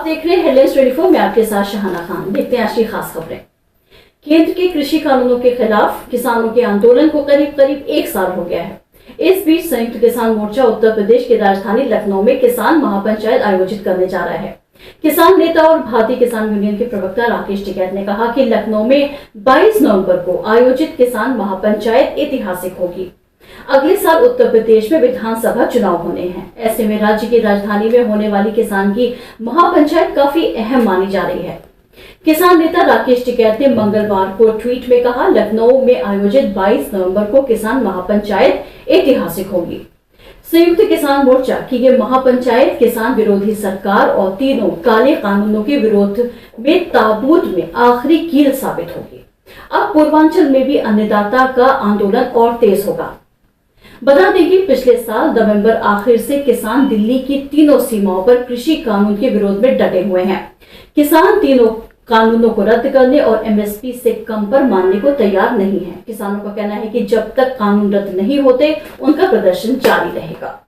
देख रहे हैं हेडलाइंस 24 में आपके साथ शहाना खान। देखते हैं आज की खास खबरें। केंद्र के कृषि कानूनों के खिलाफ किसानों के आंदोलन को करीब एक साल हो गया है। इस बीच संयुक्त किसान मोर्चा उत्तर प्रदेश की राजधानी लखनऊ में किसान महापंचायत आयोजित करने जा रहा है। किसान नेता और भारतीय किसान यूनियन के प्रवक्ता राकेश टिकैत ने कहा कि लखनऊ में 22 नवंबर को आयोजित किसान महापंचायत ऐतिहासिक होगी। अगले साल उत्तर प्रदेश में विधानसभा चुनाव होने हैं। ऐसे में राज्य की राजधानी में होने वाली किसान की महापंचायत काफी अहम मानी जा रही है। किसान नेता राकेश टिकैत ने मंगलवार को ट्वीट में कहा, लखनऊ में आयोजित 22 नवंबर को किसान महापंचायत ऐतिहासिक होगी। संयुक्त किसान मोर्चा की ये महापंचायत किसान विरोधी सरकार और तीनों काले कानूनों के विरोध में ताबूत में आखिरी कील साबित होगी। अब पूर्वांचल में भी अन्नदाता का आंदोलन और तेज होगा। बता दें कि पिछले साल नवंबर आखिर से किसान दिल्ली की तीनों सीमाओं पर कृषि कानून के विरोध में डटे हुए हैं। किसान तीनों कानूनों को रद्द करने और एमएसपी से कम पर मानने को तैयार नहीं है। किसानों का कहना है कि जब तक कानून रद्द नहीं होते उनका प्रदर्शन जारी रहेगा।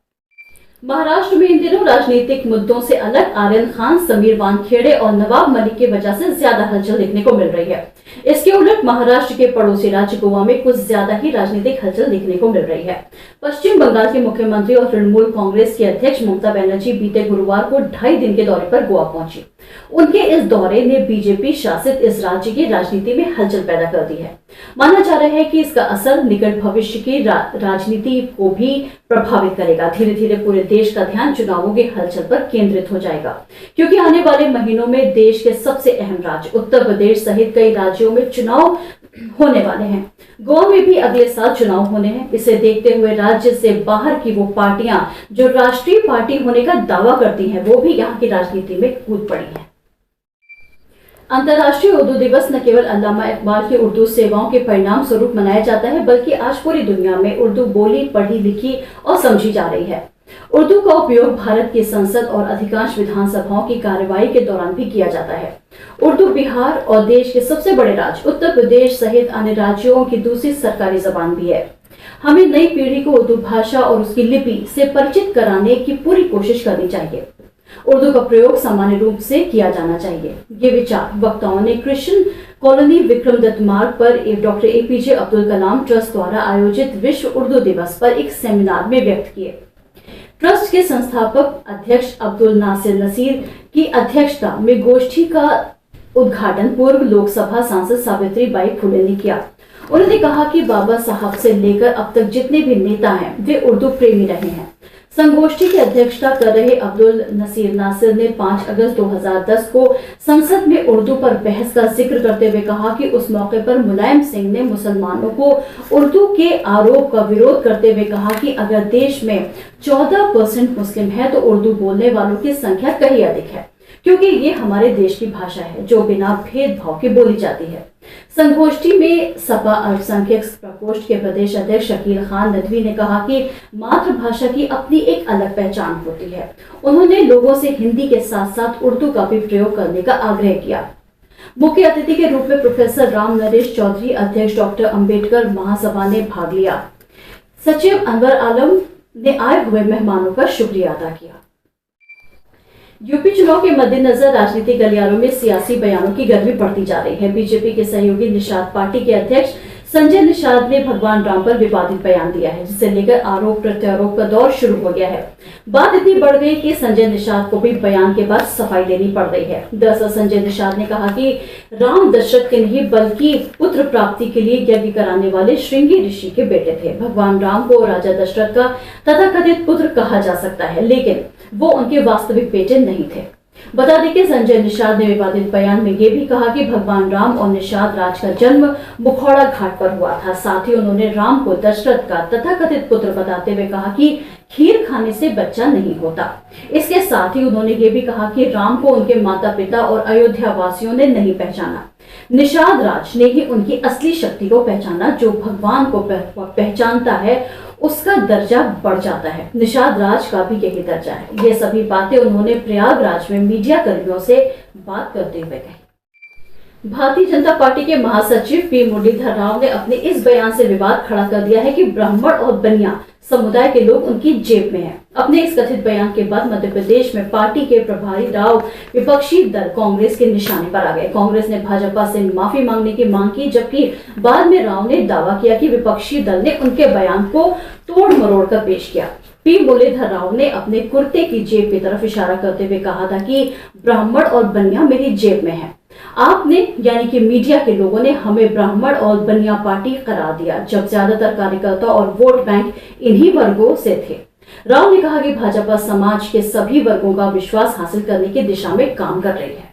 महाराष्ट्र में इन दिनों राजनीतिक मुद्दों से अलग आर्यन खान, समीर वानखेड़े और नवाब मलिक की वजह से ज्यादा हलचल देखने को मिल रही है। इसके उलट महाराष्ट्र के पड़ोसी राज्य गोवा में कुछ ज्यादा ही राजनीतिक हलचल देखने को मिल रही है। पश्चिम बंगाल के मुख्यमंत्री और तृणमूल कांग्रेस की अध्यक्ष ममता बनर्जी बीते गुरुवार को 2.5 दिन के दौरे पर गोवा पहुंची। उनके इस दौरे ने बीजेपी शासित इस राज्य की राजनीति में हलचल पैदा कर दी है। माना जा रहा है कि इसका असर निकट भविष्य की राजनीति को भी प्रभावित करेगा। धीरे धीरे पूरे देश का ध्यान चुनावों की हलचल पर केंद्रित हो जाएगा, क्योंकि आने वाले महीनों में देश के सबसे अहम राज्य उत्तर प्रदेश सहित कई राज्यों में चुनाव होने वाले हैं। गोवा में भी अगले साल चुनाव होने हैं। इसे देखते हुए राज्य से बाहर की वो पार्टियां जो राष्ट्रीय पार्टी होने का दावा करती हैं, वो भी यहाँ की राजनीति में कूद पड़ी है। अंतर्राष्ट्रीय उर्दू दिवस न केवल अल्लामा इकबाल की उर्दू सेवाओं के परिणाम स्वरूप मनाया जाता है, बल्कि आज पूरी दुनिया में उर्दू बोली, पढ़ी, लिखी और समझी जा रही है। उर्दू का उपयोग भारत की संसद और अधिकांश विधानसभाओं की कार्यवाही के दौरान भी किया जाता है। उर्दू बिहार और देश के सबसे बड़े राज्य उत्तर प्रदेश सहित अन्य राज्यों की दूसरी सरकारी जबान भी है। हमें नई पीढ़ी को उर्दू भाषा और उसकी लिपि से परिचित कराने की पूरी कोशिश करनी चाहिए। उर्दू का प्रयोग सामान्य रूप से किया जाना चाहिए। ये विचार वक्ताओं ने क्रिश्चियन कॉलोनी विक्रम दत्त मार्ग पर doctor APJ Abdul Kalam trust द्वारा आयोजित विश्व उर्दू दिवस पर एक सेमिनार में व्यक्त किए। ट्रस्ट के संस्थापक अध्यक्ष अब्दुल नासिर नसीर की अध्यक्षता में गोष्ठी का उद्घाटन पूर्व लोकसभा सांसद सावित्री बाई फुले ने किया। उन्होंने कहा कि बाबा साहब से लेकर अब तक जितने भी नेता हैं, वे उर्दू प्रेमी रहे हैं। संगोष्ठी की अध्यक्षता कर रहे अब्दुल नासिर ने 5 अगस्त 2010 को संसद में उर्दू पर बहस का जिक्र करते हुए कहा कि उस मौके पर मुलायम सिंह ने मुसलमानों को उर्दू के आरोप का विरोध करते हुए कहा कि अगर देश में 14% मुस्लिम है तो उर्दू बोलने वालों की संख्या कहीं अधिक है, क्योंकि ये हमारे देश की भाषा है जो बिना भेदभाव के बोली जाती है। संगोष्ठी में सपा अल्पसंख्यक प्रकोष्ठ के प्रदेश अध्यक्ष शकील खान नदवी ने कहा कि मातृभाषा की अपनी एक अलग पहचान होती है। उन्होंने लोगों से हिंदी के साथ साथ उर्दू का भी प्रयोग करने का आग्रह किया। मुख्य अतिथि के रूप में प्रोफेसर राम नरेश चौधरी, अध्यक्ष डॉक्टर अंबेडकर महासभा ने भाग लिया। सचिव अनवर आलम ने आए हुए मेहमानों का शुक्रिया अदा किया। यूपी चुनाव के मद्देनजर राजनीतिक गलियारों में सियासी बयानों की गर्मी बढ़ती जा रही है। बीजेपी के सहयोगी निषाद पार्टी के अध्यक्ष संजय निषाद ने भगवान राम पर विवादित बयान दिया है, जिसे लेकर आरोप प्रत्यारोप का दौर शुरू हो गया है। बात इतनी बढ़ गई कि संजय निषाद को भी बयान के बाद सफाई देनी पड़ रही है। दरअसल संजय निषाद ने कहा कि राम दशरथ के नहीं बल्कि पुत्र प्राप्ति के लिए यज्ञ कराने वाले श्रृंगी ऋषि के बेटे थे। भगवान राम को राजा दशरथ का तथाकथित पुत्र कहा जा सकता है, लेकिन वो उनके वास्तविक बेटे नहीं थे। बता दें कि संजय निषाद ने विवादित बयान में ये भी कहा कि भगवान राम और निषाद राज का जन्म बुखौड़ा घाट पर हुआ था। साथ ही उन्होंने राम को दशरथ का तथाकथित पुत्र बताते हुए कहा कि खीर खाने से बच्चा नहीं होता। इसके साथ ही उन्होंने ये भी कहा कि राम को उनके माता पिता और अयोध्या वासियों ने नहीं पहचाना। निषाद राज ने ही उनकी असली शक्ति को पहचाना। जो भगवान को पहचानता है उसका दर्जा बढ़ जाता है। निषाद राज का भी यही दर्जा है। ये सभी बातें उन्होंने प्रयागराज में मीडिया कर्मियों से बात करते हुए कही। भारतीय जनता पार्टी के महासचिव पी मुरलीधर राव ने अपने इस बयान से विवाद खड़ा कर दिया है कि ब्राह्मण और बनिया समुदाय के लोग उनकी जेब में हैं। अपने इस कथित बयान के बाद मध्य प्रदेश में पार्टी के प्रभारी राव विपक्षी दल कांग्रेस के निशाने पर आ गए। कांग्रेस ने भाजपा से माफी मांगने की मांग की, जबकि बाद में राव ने दावा किया कि विपक्षी दल ने उनके बयान को तोड़ मरोड़ कर पेश किया। पी मुरलीधर राव ने अपने कुर्ते की जेब की तरफ इशारा करते हुए कहा था कि ब्राह्मण और बनिया मेरी जेब में है। आपने यानी कि मीडिया के लोगों ने हमें ब्राह्मण और बनिया पार्टी करार दिया, जब ज्यादातर कार्यकर्ता और वोट बैंक इन्हीं वर्गों से थे। राव ने कहा कि भाजपा समाज के सभी वर्गों का विश्वास हासिल करने की दिशा में काम कर रही है।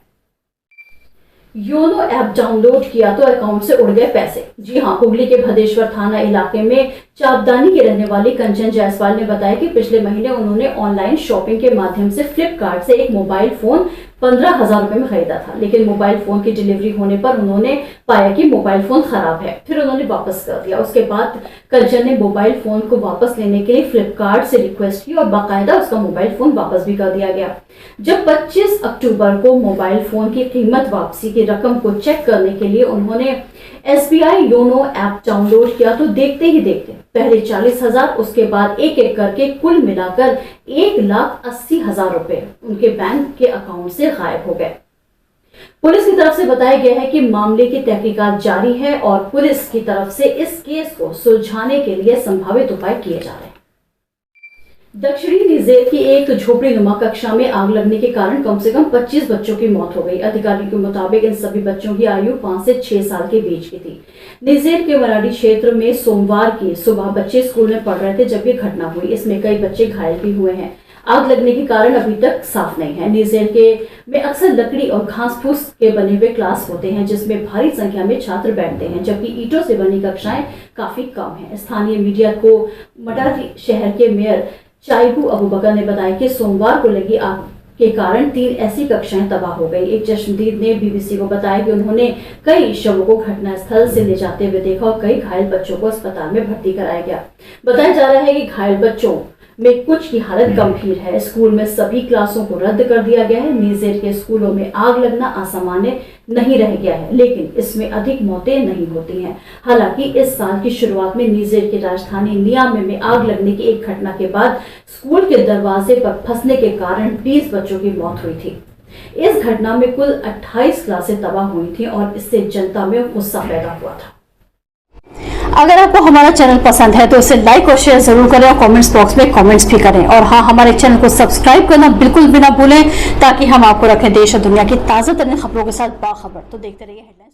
योनो ऐप डाउनलोड किया तो अकाउंट से उड़ गए पैसे। जी हां, हुगली के भदेश्वर थाना इलाके में चापदानी के रहने वाली कंचन जायसवाल ने बताया कि पिछले महीने उन्होंने ऑनलाइन शॉपिंग के माध्यम से फ्लिपकार्ट से एक मोबाइल फोन 15,000 रुपए में खरीदा था, लेकिन मोबाइल फोन की डिलीवरी होने पर उन्होंने पाया कि मोबाइल फोन खराब है। फिर उन्होंने वापस कर दिया। उसके बाद कंचन ने मोबाइल फोन को वापस लेने के लिए फ्लिपकार्ट से रिक्वेस्ट की और बाकायदा उसका मोबाइल फोन वापस भी कर दिया गया। जब 25 अक्टूबर को मोबाइल फोन की कीमत वापसी की रकम को चेक करने के लिए उन्होंने SBI योनो ऐप डाउनलोड किया तो देखते ही देखते पहले 40,000, उसके बाद एक एक करके कुल मिलाकर 1,80,000 रुपए उनके बैंक के अकाउंट से गायब हो गए। पुलिस की तरफ से बताया गया है कि मामले की तहकीकात जारी है और पुलिस की तरफ से इस केस को सुलझाने के लिए संभावित उपाय किए जा रहे हैं। दक्षिणी निजेर की एक झोपड़ीनुमा कक्षा में आग लगने के कारण कम से कम 25 बच्चों की मौत हो गई। अधिकारियों के मुताबिक इन सभी बच्चों की आयु 5 से 6 साल के बीच की थी। निजेर के वराडी क्षेत्र में सोमवार की सुबह बच्चे स्कूल में पढ़ रहे थे जब ये घटना हुई। इसमें कई बच्चे घायल भी हुए हैं। आग लगने के कारण अभी तक साफ नहीं है। निजेर के में अक्सर लकड़ी और घास फूस के बने हुए क्लास होते हैं, जिसमें भारी संख्या में छात्र बैठते हैं, जबकि ईंटों से बनी कक्षाएं काफी कम हैं। स्थानीय मीडिया को मटारी शहर के मेयर चाइबू अबू बकर ने बताया कि सोमवार को लगी आग के कारण 3 ऐसी कक्षाएं तबाह हो गई। एक चश्मदीद ने BBC को बताया कि उन्होंने कई शवों को घटनास्थल से ले जाते हुए देखा और कई घायल बच्चों को अस्पताल में भर्ती कराया गया। बताया जा रहा है कि घायल बच्चों में कुछ की हालत गंभीर है। स्कूल में सभी क्लासों को रद्द कर दिया गया है। निजेर के स्कूलों में आग लगना असामान्य नहीं रह गया है, लेकिन इसमें अधिक मौतें नहीं होती हैं। हालांकि इस साल की शुरुआत में निजेर की राजधानी नियामे में आग लगने की एक घटना के बाद स्कूल के दरवाजे पर फंसने के कारण 20 बच्चों की मौत हुई थी। इस घटना में कुल 28 क्लासें तबाह हुई थी और इससे जनता में गुस्सा पैदा हुआ था। अगर आपको हमारा चैनल पसंद है तो इसे लाइक और शेयर जरूर करें और कमेंट्स बॉक्स में कमेंट्स भी करें। और हाँ, हमारे चैनल को सब्सक्राइब करना बिल्कुल भी ना भूलें ताकि हम आपको रखें देश और दुनिया की ताज़ा तरीन खबरों के साथ बाखबर। तो देखते रहिए हेडलाइंस।